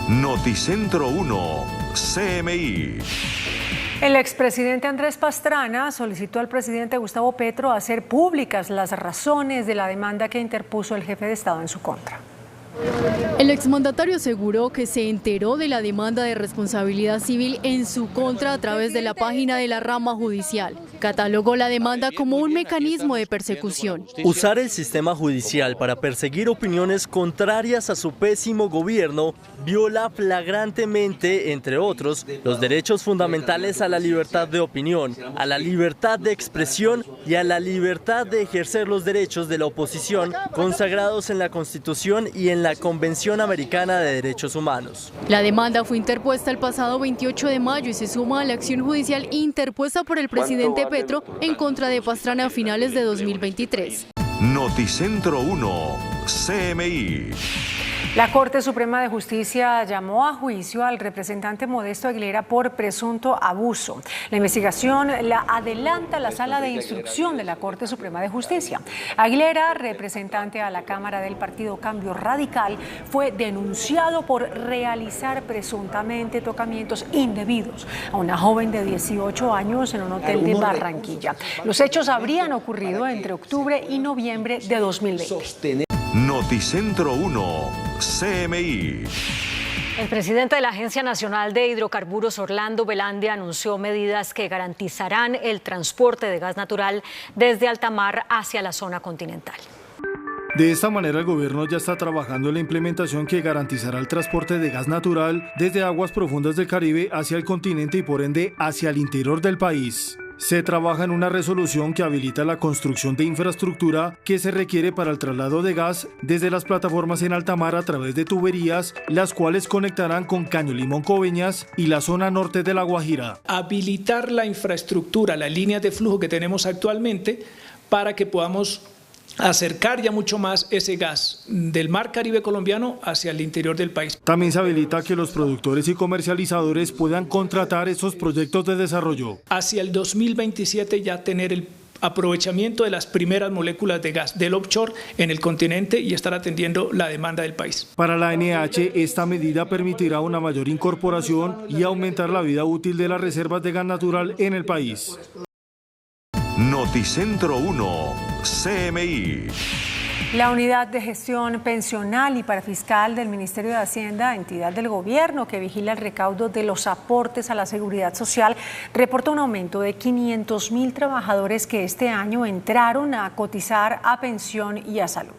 Noticentro 1, CMI. El expresidente Andrés Pastrana solicitó al presidente Gustavo Petro hacer públicas las razones de la demanda que interpuso el jefe de Estado en su contra. El exmandatario aseguró que se enteró de la demanda de responsabilidad civil en su contra a través de la página de la rama judicial. Catalogó la demanda como un mecanismo de persecución. Usar el sistema judicial para perseguir opiniones contrarias a su pésimo gobierno viola flagrantemente, entre otros, los derechos fundamentales a la libertad de opinión, a la libertad de expresión y a la libertad de ejercer los derechos de la oposición consagrados en la Constitución y en la Convención Americana de Derechos Humanos. La demanda fue interpuesta el pasado 28 de mayo y se suma a la acción judicial interpuesta por el presidente Petro en contra de Pastrana a finales de 2023. Noticentro 1, CMI. La Corte Suprema de Justicia llamó a juicio al representante Modesto Aguilera por presunto abuso. La investigación la adelanta la Sala de Instrucción de la Corte Suprema de Justicia. Aguilera, representante a la Cámara del Partido Cambio Radical, fue denunciado por realizar presuntamente tocamientos indebidos a una joven de 18 años en un hotel de Barranquilla. Los hechos habrían ocurrido entre octubre y noviembre de 2020. Noticentro 1, CMI. El presidente de la Agencia Nacional de Hidrocarburos, Orlando Velandia, anunció medidas que garantizarán el transporte de gas natural desde alta mar hacia la zona continental. De esta manera, el gobierno ya está trabajando en la implementación que garantizará el transporte de gas natural desde aguas profundas del Caribe hacia el continente y por ende hacia el interior del país. Se trabaja en una resolución que habilita la construcción de infraestructura que se requiere para el traslado de gas desde las plataformas en alta mar a través de tuberías, las cuales conectarán con Caño Limón Coveñas y la zona norte de La Guajira. Habilitar la infraestructura, las líneas de flujo que tenemos actualmente para que podamos acercar ya mucho más ese gas del mar Caribe colombiano hacia el interior del país. También se habilita que los productores y comercializadores puedan contratar esos proyectos de desarrollo. Hacia el 2027 ya tener el aprovechamiento de las primeras moléculas de gas del offshore en el continente y estar atendiendo la demanda del país. Para la ANH, esta medida permitirá una mayor incorporación y aumentar la vida útil de las reservas de gas natural en el país. Noticentro 1, CMI. La Unidad de Gestión Pensional y Parafiscal del Ministerio de Hacienda, entidad del gobierno que vigila el recaudo de los aportes a la seguridad social, reportó un aumento de 500.000 trabajadores que este año entraron a cotizar a pensión y a salud.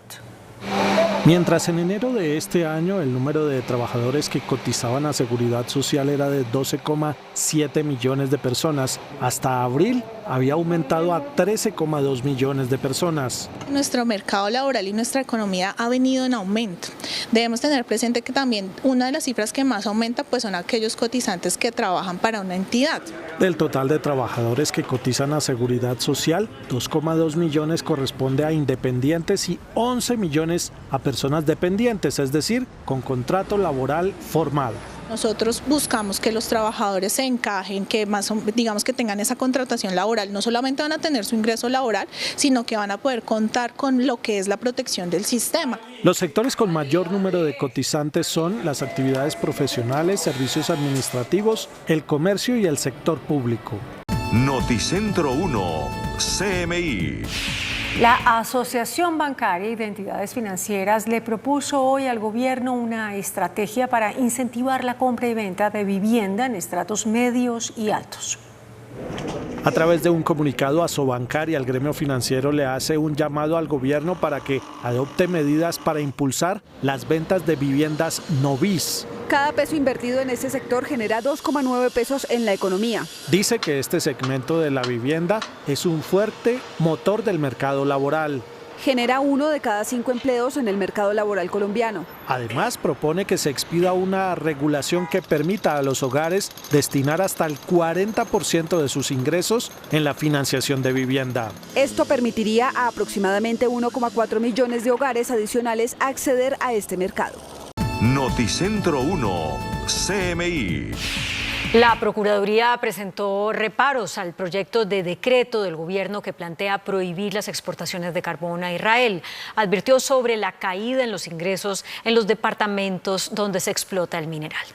Mientras en enero de este año el número de trabajadores que cotizaban a Seguridad Social era de 12,7 millones de personas, hasta abril había aumentado a 13,2 millones de personas. Nuestro mercado laboral y nuestra economía ha venido en aumento. Debemos tener presente que también una de las cifras que más aumenta pues son aquellos cotizantes que trabajan para una entidad. Del total de trabajadores que cotizan a Seguridad Social, 2,2 millones corresponde a independientes y 11 millones a personas dependientes, es decir, con contrato laboral formal. Nosotros buscamos que los trabajadores se encajen, que digamos que tengan esa contratación laboral. No solamente van a tener su ingreso laboral, sino que van a poder contar con lo que es la protección del sistema. Los sectores con mayor número de cotizantes son las actividades profesionales, servicios administrativos, el comercio y el sector público. Noticentro 1, CMI. La Asociación Bancaria y de Entidades Financieras le propuso hoy al gobierno una estrategia para incentivar la compra y venta de vivienda en estratos medios y altos. A través de un comunicado, Asobancar y al gremio financiero le hace un llamado al gobierno para que adopte medidas para impulsar las ventas de viviendas no bis. Cada peso invertido en este sector genera 2,9 pesos en la economía. Dice que este segmento de la vivienda es un fuerte motor del mercado laboral. Genera 1 de cada 5 empleos en el mercado laboral colombiano. Además, propone que se expida una regulación que permita a los hogares destinar hasta el 40% de sus ingresos en la financiación de vivienda. Esto permitiría a aproximadamente 1,4 millones de hogares adicionales acceder a este mercado. Noticentro 1, CMI. La Procuraduría presentó reparos al proyecto de decreto del gobierno que plantea prohibir las exportaciones de carbón a Israel. Advirtió sobre la caída en los ingresos en los departamentos donde se explota el mineral.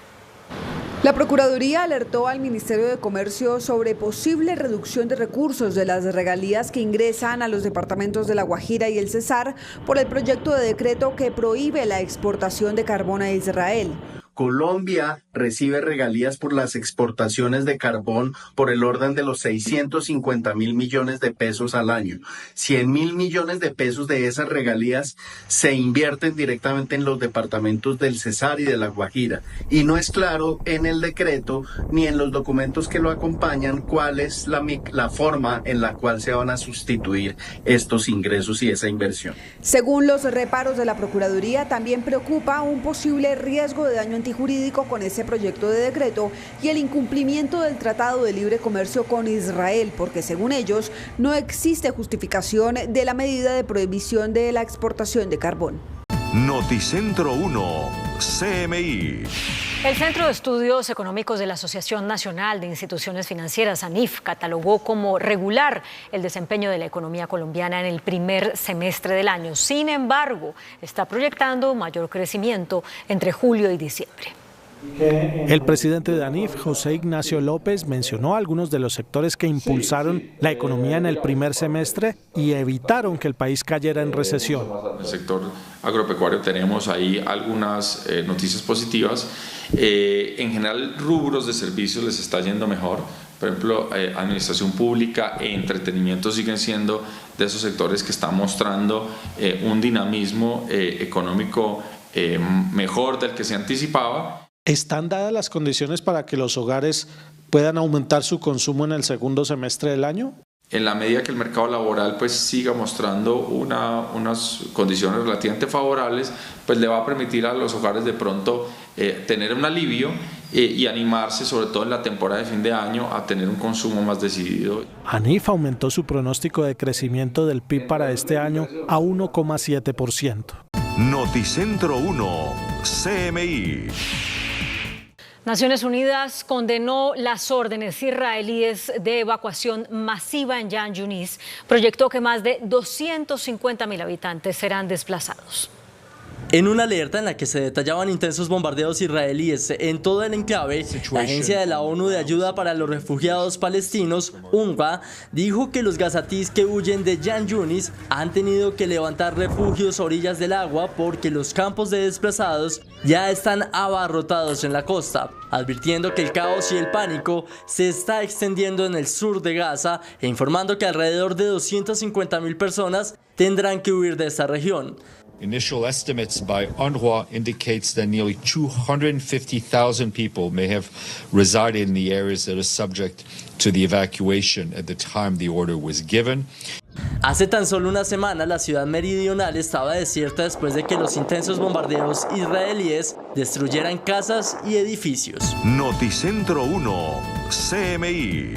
La Procuraduría alertó al Ministerio de Comercio sobre posible reducción de recursos de las regalías que ingresan a los departamentos de La Guajira y el Cesar por el proyecto de decreto que prohíbe la exportación de carbón a Israel. Colombia recibe regalías por las exportaciones de carbón por el orden de los 650.000 millones de pesos al año. 100.000 millones de pesos de esas regalías se invierten directamente en los departamentos del Cesar y de La Guajira. Y no es claro en el decreto ni en los documentos que lo acompañan cuál es la forma en la cual se van a sustituir estos ingresos y esa inversión. Según los reparos de la Procuraduría, también preocupa un posible riesgo de daño antijurídico con ese proyecto de decreto y el incumplimiento del Tratado de Libre Comercio con Israel, porque según ellos no existe justificación de la medida de prohibición de la exportación de carbón. Noticentro 1, CMI. El Centro de Estudios Económicos de la Asociación Nacional de Instituciones Financieras, ANIF, catalogó como regular el desempeño de la economía colombiana en el primer semestre del año. Sin embargo, está proyectando mayor crecimiento entre julio y diciembre. El presidente de ANIF, José Ignacio López, mencionó algunos de los sectores que impulsaron la economía en el primer semestre y evitaron que el país cayera en recesión. En el sector agropecuario tenemos ahí algunas noticias positivas. En general, rubros de servicios les está yendo mejor. Por ejemplo, administración pública e entretenimiento siguen siendo de esos sectores que están mostrando un dinamismo económico mejor del que se anticipaba. ¿Están dadas las condiciones para que los hogares puedan aumentar su consumo en el segundo semestre del año? En la medida que el mercado laboral pues siga mostrando unas condiciones relativamente favorables, pues le va a permitir a los hogares de pronto tener un alivio y animarse, sobre todo en la temporada de fin de año, a tener un consumo más decidido. ANIF aumentó su pronóstico de crecimiento del PIB para este año a 1,7%. Noticentro 1, CMI. Naciones Unidas condenó las órdenes israelíes de evacuación masiva en Jan Yunis, proyectó que más de 250.000 habitantes serán desplazados. En una alerta en la que se detallaban intensos bombardeos israelíes en todo el enclave, la Agencia de la ONU de Ayuda para los Refugiados Palestinos, UNRWA, dijo que los gazatíes que huyen de Jan Yunis han tenido que levantar refugios a orillas del agua porque los campos de desplazados ya están abarrotados en la costa, advirtiendo que el caos y el pánico se está extendiendo en el sur de Gaza e informando que alrededor de 250.000 personas tendrán que huir de esta región. Initial estimates by UNRWA indicates that nearly 250,000 people may have resided in the areas that are subject to the evacuation at the time the order was given. Hace tan solo una semana la ciudad meridional estaba desierta después de que los intensos bombardeos israelíes destruyeran casas y edificios. Noticentro 1, CMI.